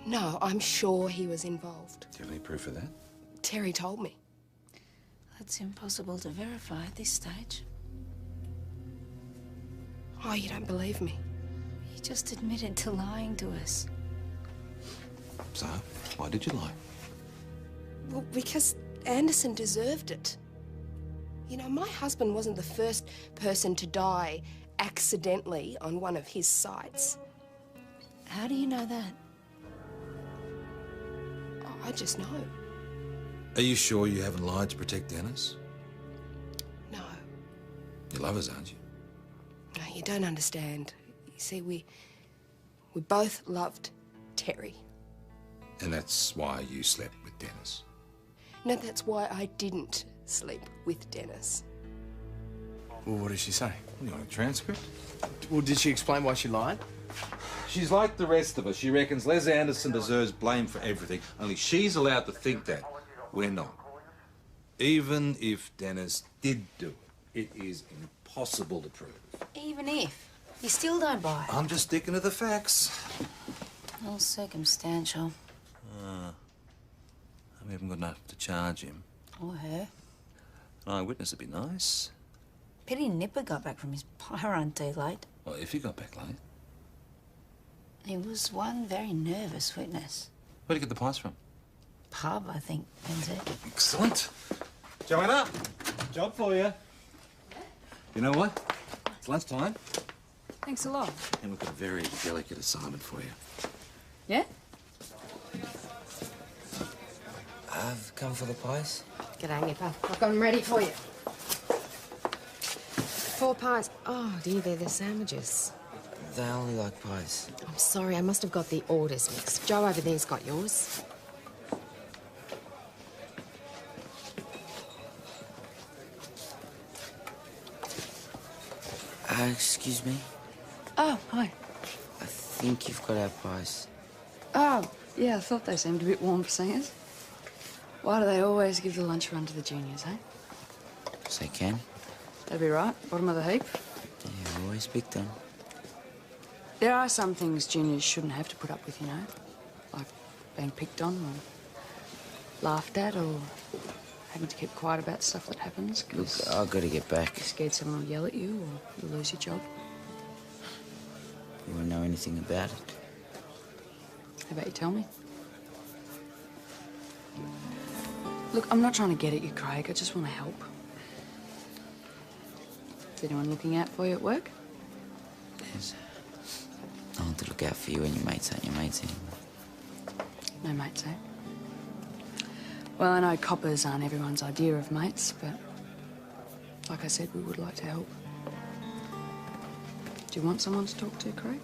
[SPEAKER 14] No, I'm sure he was involved.
[SPEAKER 13] Do you have any proof of that?
[SPEAKER 14] Terry told me.
[SPEAKER 2] That's impossible to verify at this stage.
[SPEAKER 14] Oh, you don't believe me?
[SPEAKER 2] He just admitted to lying to us.
[SPEAKER 13] So, why did you lie?
[SPEAKER 14] Well, because Anderson deserved it. You know, my husband wasn't the first person to die accidentally on one of his sites.
[SPEAKER 2] How do you know that?
[SPEAKER 14] Oh, I just know.
[SPEAKER 13] Are you sure you haven't lied to protect Dennis?
[SPEAKER 14] No.
[SPEAKER 13] You love us, aren't you?
[SPEAKER 14] No, you don't understand. You see, we both loved Terry.
[SPEAKER 13] And that's why you slept with Dennis?
[SPEAKER 14] No, that's why I didn't sleep with Dennis.
[SPEAKER 1] Well, what did she say?
[SPEAKER 13] You want a transcript?
[SPEAKER 1] Well, did she explain why she lied?
[SPEAKER 3] She's like the rest of us. She reckons Les Anderson deserves blame for everything. Only she's allowed to think that. We're not.
[SPEAKER 13] Even if Dennis did do it, it is impossible to prove.
[SPEAKER 2] Even if. You still don't buy it.
[SPEAKER 13] I'm just sticking to the facts.
[SPEAKER 2] All circumstantial.
[SPEAKER 13] We haven't got enough to charge him.
[SPEAKER 2] Or her.
[SPEAKER 13] An eyewitness would be nice.
[SPEAKER 2] Pity Nipper got back from his pyrone too late.
[SPEAKER 13] Well, if he got back late.
[SPEAKER 2] He was one very nervous witness.
[SPEAKER 13] Where'd you get the pies from?
[SPEAKER 2] Pub, I think, Benzie.
[SPEAKER 13] Excellent.
[SPEAKER 3] Joanna, job for you.
[SPEAKER 13] You know what? It's lunchtime,
[SPEAKER 10] Thanks a lot.
[SPEAKER 13] and we've got a very delicate assignment for you.
[SPEAKER 10] Yeah?
[SPEAKER 5] I've come for the pies.
[SPEAKER 15] G'day, Nipper. I've got them ready for you. 4 pies. Oh, dear, they're the sandwiches.
[SPEAKER 5] They only like pies.
[SPEAKER 15] I'm sorry, I must have got the orders mixed. Joe over there's got yours.
[SPEAKER 5] Excuse me?
[SPEAKER 10] Oh, hi.
[SPEAKER 5] I think you've got our pies.
[SPEAKER 10] Oh, yeah, I thought they seemed a bit warm for singers. Why do they always give the lunch run to the juniors, eh?
[SPEAKER 5] Yes, they can.
[SPEAKER 10] That'd be right. Bottom of the heap.
[SPEAKER 5] Yeah, always pick them.
[SPEAKER 10] There are some things juniors shouldn't have to put up with, you know. Like being picked on or laughed at or having to keep quiet about stuff that happens.
[SPEAKER 5] Look, I've got to get back.
[SPEAKER 10] You're scared someone will yell at you or you'll lose your job.
[SPEAKER 5] You won't know anything about it.
[SPEAKER 10] How about you tell me? Look, I'm not trying to get at you, Craig. I just want to help. Is anyone looking out for you at work?
[SPEAKER 5] Yes. I want to look out for you and your mates aren't your mates anymore.
[SPEAKER 10] No mates, eh? Well, I know coppers aren't everyone's idea of mates, but like I said, we would like to help. Do you want someone to talk to, Craig?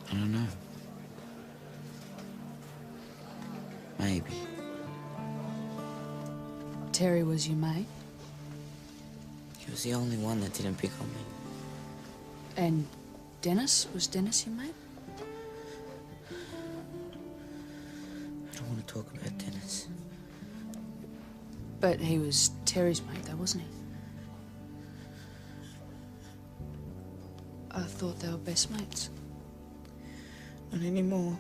[SPEAKER 5] I don't know. Maybe.
[SPEAKER 10] Terry was your mate?
[SPEAKER 5] He was the only one that didn't pick on me.
[SPEAKER 10] And Dennis? Was Dennis your mate?
[SPEAKER 5] I don't want to talk about Dennis.
[SPEAKER 10] But he was Terry's mate, though, wasn't he? I thought they were best mates.
[SPEAKER 5] Not anymore.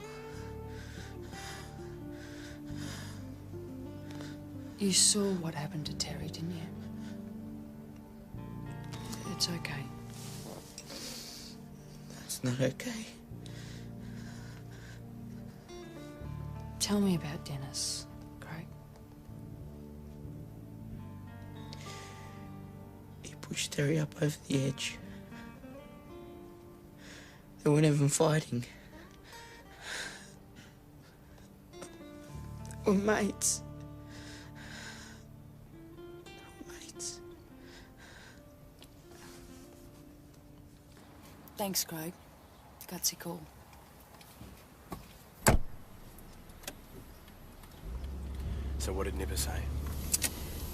[SPEAKER 10] You saw what happened to Terry, didn't you? It's okay.
[SPEAKER 5] It's not okay.
[SPEAKER 10] Tell me about Dennis, Craig.
[SPEAKER 5] He pushed Terry up over the edge. They weren't even fighting. We're mates. Mates.
[SPEAKER 10] Thanks, Craig. Gutsy call.
[SPEAKER 1] So what did Nipper say?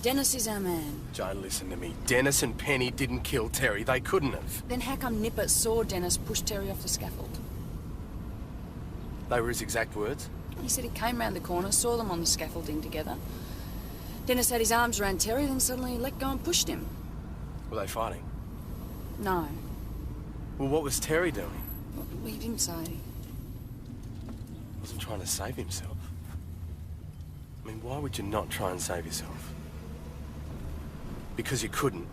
[SPEAKER 10] Dennis is our man.
[SPEAKER 1] Joan, listen to me. Dennis and Penny didn't kill Terry. They couldn't have.
[SPEAKER 10] Then how come Nipper saw Dennis push Terry off the scaffold?
[SPEAKER 1] They were his exact words.
[SPEAKER 10] He said he came round the corner, saw them on the scaffolding together. Dennis had his arms around Terry, then suddenly he let go and pushed him.
[SPEAKER 1] Were they fighting?
[SPEAKER 10] No.
[SPEAKER 1] Well, what was Terry doing?
[SPEAKER 10] Well, he didn't say.
[SPEAKER 1] He wasn't trying to save himself. I mean, why would you not try and save yourself? Because you couldn't.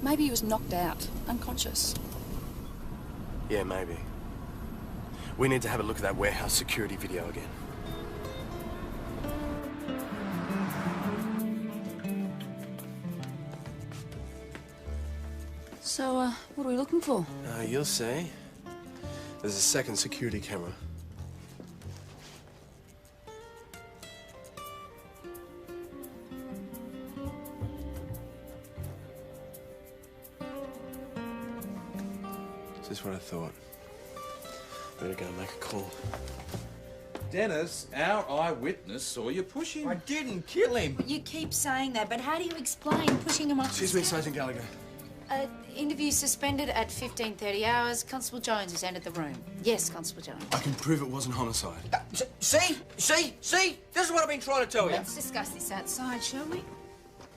[SPEAKER 10] Maybe he was knocked out, unconscious.
[SPEAKER 1] Yeah, maybe. We need to have a look at that warehouse security video again.
[SPEAKER 10] So, what are we looking for?
[SPEAKER 1] You'll see. There's a second security camera. Just what I thought. Better go and make a call.
[SPEAKER 3] Dennis, our eyewitness, saw you push him.
[SPEAKER 8] I didn't kill him.
[SPEAKER 2] You keep saying that, but how do you explain pushing him off?
[SPEAKER 1] Excuse me, Sergeant Gallagher.
[SPEAKER 2] Interview suspended at 15:30 hours. Constable Jones has entered the room. Yes, Constable Jones.
[SPEAKER 1] I can prove it wasn't homicide.
[SPEAKER 8] See? This is what I've been trying to tell you.
[SPEAKER 2] Let's discuss this outside, shall we?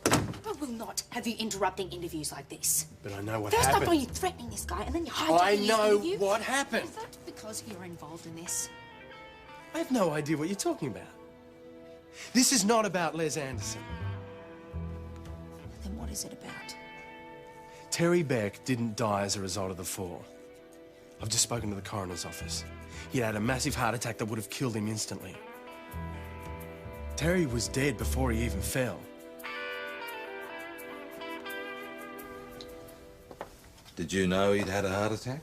[SPEAKER 2] I will not have you interrupting interviews like this.
[SPEAKER 1] But I know what
[SPEAKER 2] First
[SPEAKER 1] happened.
[SPEAKER 2] up, you're threatening this guy, and then you're hijacking
[SPEAKER 1] I
[SPEAKER 2] his
[SPEAKER 1] know
[SPEAKER 2] interview.
[SPEAKER 1] what happened.
[SPEAKER 2] Is that because you're involved in this?
[SPEAKER 1] I have no idea what you're talking about. This is not about Les Anderson.
[SPEAKER 2] Then what is it about?
[SPEAKER 1] Terry Beck didn't die as a result of the fall. I've just spoken to the coroner's office. He'd had a massive heart attack that would have killed him instantly. Terry was dead before he even fell.
[SPEAKER 13] Did you know he'd had a heart attack?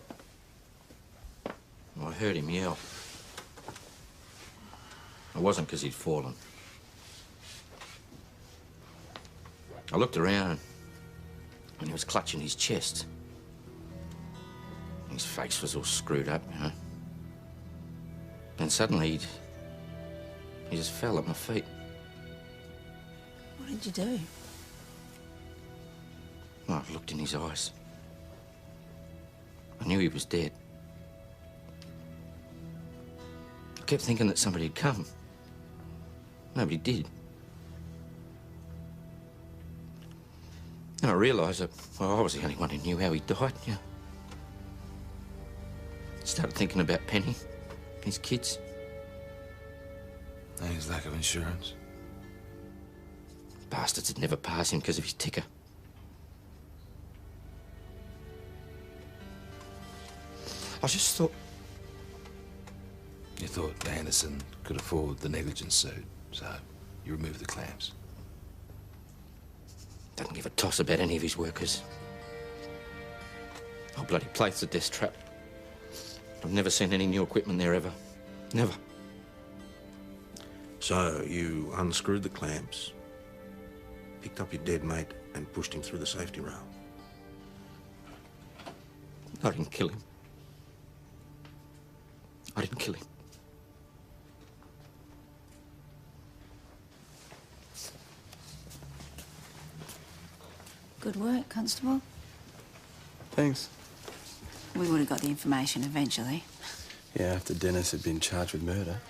[SPEAKER 8] Well, I heard him yell. It wasn't because he'd fallen. I looked around and he was clutching his chest. His face was all screwed up, you know. And suddenly he just fell at my feet.
[SPEAKER 2] What did you do?
[SPEAKER 8] Well, I looked in his eyes. I knew he was dead. I kept thinking that somebody had come. Nobody did. And I realised that, well, I was the only one who knew how he died, yeah. Started thinking about Penny, his kids.
[SPEAKER 13] And his lack of insurance.
[SPEAKER 8] Bastards had never passed him because of his ticker. I just thought...
[SPEAKER 13] You thought Anderson could afford the negligence suit, so you removed the clamps.
[SPEAKER 8] Doesn't give a toss about any of his workers. Oh, bloody place a death trap. I've never seen any new equipment there ever. Never.
[SPEAKER 4] So you unscrewed the clamps, picked up your dead mate and pushed him through the safety rail.
[SPEAKER 8] I didn't kill him. I didn't kill him.
[SPEAKER 2] Good work, Constable.
[SPEAKER 1] Thanks.
[SPEAKER 2] We would have got the information eventually.
[SPEAKER 1] Yeah, after Dennis had been charged with murder.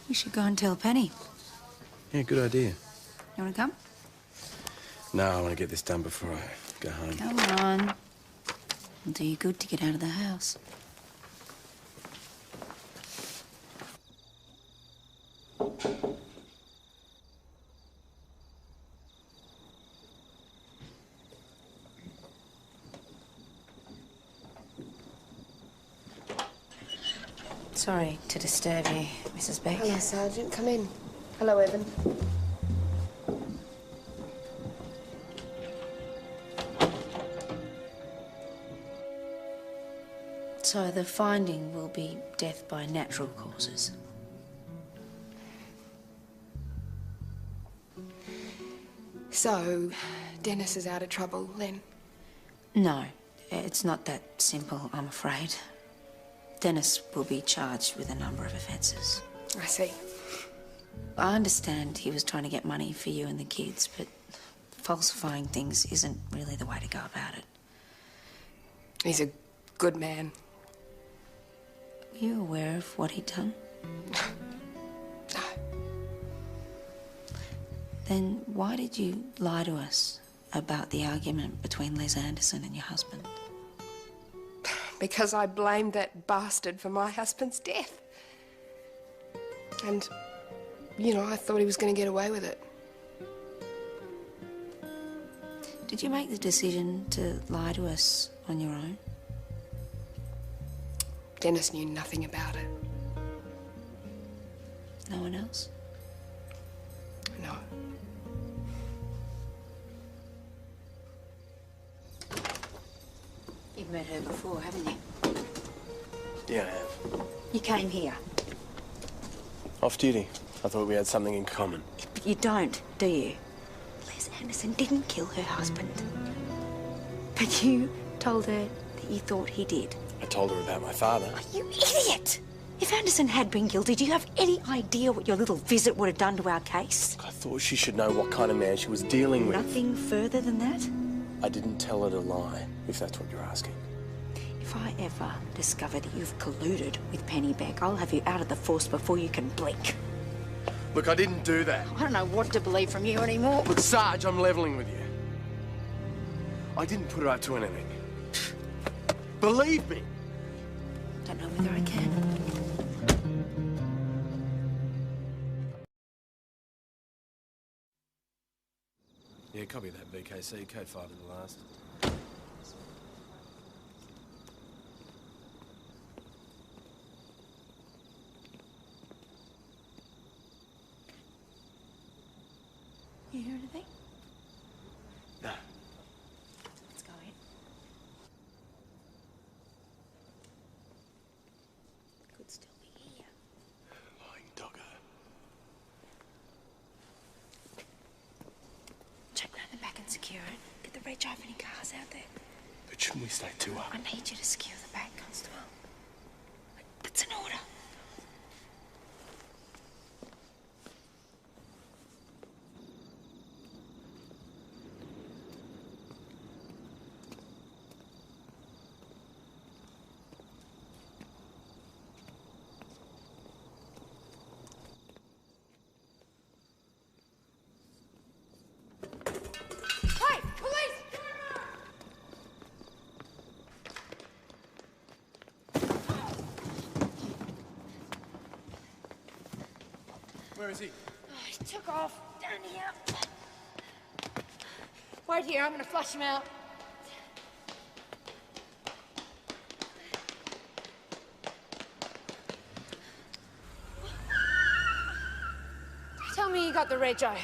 [SPEAKER 2] We should go and tell Penny.
[SPEAKER 1] Yeah, good idea.
[SPEAKER 2] You want to come?
[SPEAKER 1] No, I want to get this done before I go home.
[SPEAKER 2] Come on. It'll do you good to get out of the house. Sorry to disturb you, Mrs. Beck.
[SPEAKER 14] Hello, Sergeant. Come in. Hello, Evan.
[SPEAKER 2] So the finding will be death by natural causes.
[SPEAKER 14] So, Dennis is out of trouble then?
[SPEAKER 2] No, it's not that simple, I'm afraid. Dennis will be charged with a number of offences.
[SPEAKER 14] I see.
[SPEAKER 2] I understand he was trying to get money for you and the kids, but falsifying things isn't really the way to go about it.
[SPEAKER 14] He's a good man.
[SPEAKER 2] Were you aware of what he'd done?
[SPEAKER 14] No.
[SPEAKER 2] Then why did you lie to us about the argument between Les Anderson and your husband?
[SPEAKER 14] Because I blamed that bastard for my husband's death. And, you know, I thought he was going to get away with it.
[SPEAKER 2] Did you make the decision to lie to us on your own?
[SPEAKER 14] Dennis knew nothing about it.
[SPEAKER 2] No one else?
[SPEAKER 14] No.
[SPEAKER 2] You've met her before, haven't you?
[SPEAKER 1] Yeah, I have.
[SPEAKER 2] You came here.
[SPEAKER 1] Off duty. I thought we had something in common.
[SPEAKER 2] But you don't, do you? Les Anderson didn't kill her husband. But you told her that you thought he did.
[SPEAKER 1] I told her about my father.
[SPEAKER 2] You idiot! If Anderson had been guilty, do you have any idea what your little visit would have done to our case?
[SPEAKER 1] I thought she should know what kind of man she was dealing with.
[SPEAKER 2] Nothing further than that?
[SPEAKER 1] I didn't tell her to lie, if that's what you're asking.
[SPEAKER 2] If I ever discover that you've colluded with Penny Beck, I'll have you out of the force before you can blink.
[SPEAKER 1] Look, I didn't do that.
[SPEAKER 2] I don't know what to believe from you anymore.
[SPEAKER 1] Look, Sarge, I'm levelling with you. I didn't put her up to anything. Believe me.
[SPEAKER 2] Don't know whether I can.
[SPEAKER 1] Yeah, copy that, BKC. Code 5 in the last.
[SPEAKER 2] You hear anything?
[SPEAKER 1] No.
[SPEAKER 2] Let's go in. Could still be here.
[SPEAKER 1] Lying doggo.
[SPEAKER 2] Check round the back and secure it. Get the reg off any cars out there.
[SPEAKER 1] But shouldn't we stay two up?
[SPEAKER 2] I need you to secure the back, Constable. That's an order.
[SPEAKER 9] Hey, police!
[SPEAKER 1] Where is he?
[SPEAKER 9] Oh, he took off down here. Wait here, I'm gonna flush him out. Tell me you got the rego.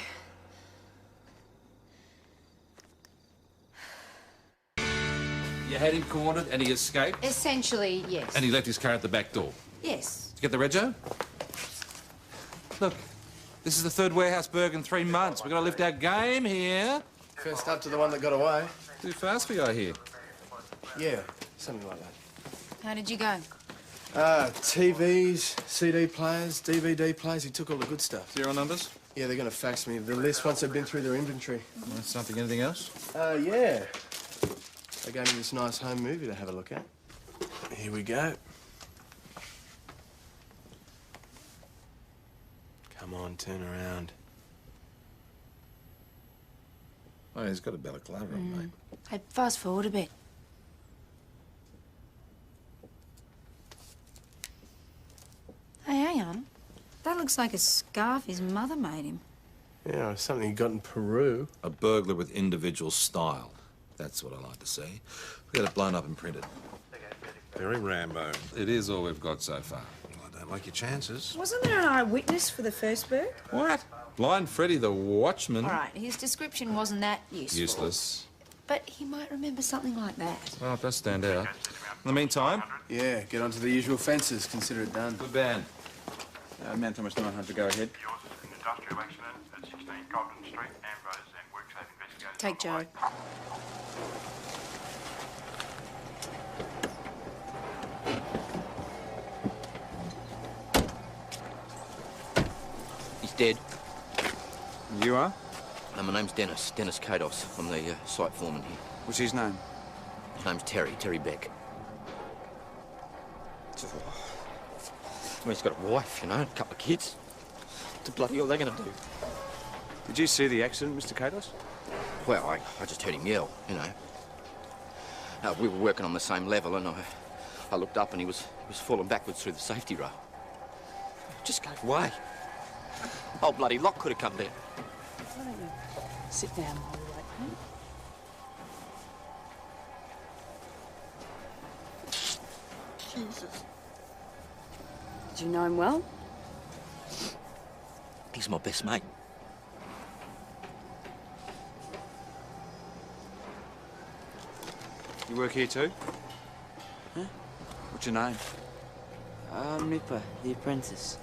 [SPEAKER 3] You had him cornered and he escaped?
[SPEAKER 15] Essentially, yes.
[SPEAKER 3] And he left his car at the back door?
[SPEAKER 2] Yes.
[SPEAKER 3] Did you get the rego? Look, this is the third warehouse burg in 3 months. We've got to lift our game here.
[SPEAKER 1] First up to the one that got away.
[SPEAKER 3] Too fast for you, I hear.
[SPEAKER 1] Yeah, something like that.
[SPEAKER 2] How did you go?
[SPEAKER 1] TVs, CD players, DVD players. He took all the good stuff.
[SPEAKER 3] Serial numbers?
[SPEAKER 1] Yeah, they're going to fax me the list once they've been through their inventory.
[SPEAKER 3] That's something. Anything else?
[SPEAKER 1] Yeah. They gave me this nice home movie to have a look at. Here we go. Come on, turn around.
[SPEAKER 3] Oh, he's got a balaclava on, mate.
[SPEAKER 2] Hey, fast forward a bit. Hey, hang on. That looks like a scarf his mother made him.
[SPEAKER 1] Yeah, something he got in Peru.
[SPEAKER 3] A burglar with individual style. That's what I like to see. We got it blown up and printed.
[SPEAKER 4] Very Rambo.
[SPEAKER 3] It is all we've got so far.
[SPEAKER 4] Well, I don't like your chances.
[SPEAKER 2] Wasn't there an eyewitness for the first burg?
[SPEAKER 3] What? Blind Freddy the Watchman?
[SPEAKER 2] All right, his description wasn't that useful.
[SPEAKER 3] Useless.
[SPEAKER 2] but he might remember something like that.
[SPEAKER 3] Well, it does stand out. In the meantime...
[SPEAKER 16] Yeah, get onto the usual fences. Consider it done.
[SPEAKER 6] Good man. Man Thomas 900, go ahead.
[SPEAKER 7] An industrial accident at 16 Golden Street, Ambrose and WorkSafe investigators.
[SPEAKER 2] Take Joe.
[SPEAKER 8] He's dead.
[SPEAKER 6] You are?
[SPEAKER 8] No, my name's Dennis Kados. I'm the site foreman here.
[SPEAKER 6] What's his name?
[SPEAKER 8] His name's Terry Beck. I mean, he's got a wife, you know, a couple of kids. What the bloody hell are they going to do?
[SPEAKER 6] Did you see the accident, Mr. Kados?
[SPEAKER 8] Well, I just heard him yell, you know. We were working on the same level, and I looked up and he was falling backwards through the safety rail. Just gave way. Old bloody lock could have come down.
[SPEAKER 10] Why don't you sit down while we wait, huh?
[SPEAKER 8] Jesus.
[SPEAKER 10] Did you know him well?
[SPEAKER 8] He's my best mate.
[SPEAKER 6] You work here too?
[SPEAKER 5] Huh?
[SPEAKER 6] What's your name?
[SPEAKER 5] Nipper, the apprentice.